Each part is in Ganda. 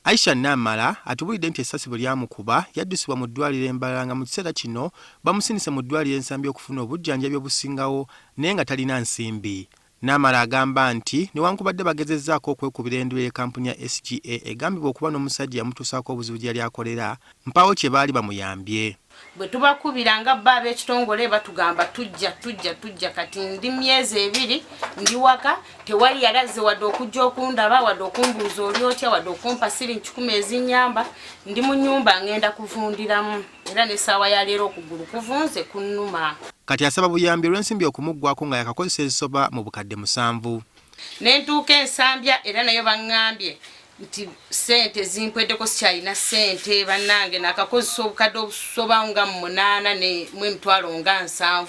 Aisha Namara atubulidde nti essasi bwe lyamukuba yaddusibwa mu ddwaliro Embalala nga mu kiseera kino bamusinise mu ddwaliro ensambi okufuna obujjanjabi obusingawo naye nga talina nsimbi. Namara agamba nti newankubadde bagezezzaako okwekubira endula kampuni ya SGA egambibwa okuba n'omusajja yamutuusaako obuzibu gye yali akolera mpaawo kye baali bamuyambye. Bwe tubakubira nga bba ab'ekitongole batugamba tujja kati ndi myezi 2 ndi waka tewali yalaze wadde okujja okundaba wadde okumbuuza oli otya wadde okumpa siringi 10 ezinyamba ndi mu nnyumba ngenda kuvundiramu era n'essaawa ya leero okugulu kuvunze kunnuma. Kati asaba buyambi olw'ensimbi okumuggwako nga yakakozesa ezisoba mu bukadde 7. N'entuuka ensambya era nayo baŋŋambye nti ssente zimpweddeko sikyalina ssente bannange nakakozesa obukadde obusoba nga munaana ne emitwalo nga 7.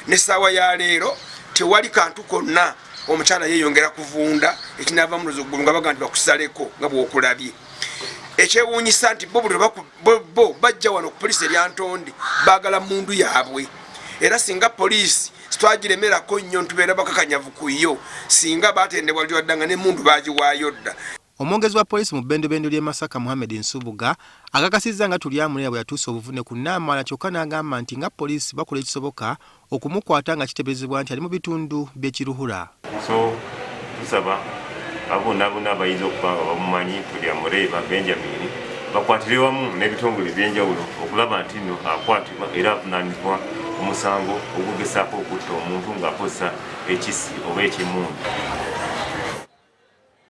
N'essaawa ya leero tewali kantu konna omukyala yeeyongera kuvunda ekinaava mu luzzukulu nga baga nti bakusaleko nga bw'okulabye. Ekyewuunyisa nti bo bajja wano ku poliisi Lyantonde baagala mundu yaabwe era singa poliisi twagiremerako nnyo ntubeera bakakanyavu ku yo singa baatendebwa lyoddanga ne mundu baagiwaayo dda. Omwongezi wa poliisi mu bbendobendo ly'e Masaka Muhammad Nsubuga agakasizza nga Turyamureeba bwe yatuusa obuvune ku Namara kyokka n'agamba nti nga poliisi bakola ekisoboka okumukwata nga kiteeberezebwa nti ali mu bitundu by'ekiruhura. So tusaba abonaabona abayinza okuba nga bamumanyi Turyamureeba Benjamin bakwatire wamu n'ebitongole eby'enjawulo okulaba nti nno akwatibwa era avunaanibwa omusango ogugezaako okutta omuntu ng'akozesa ekisi oba ekimundu.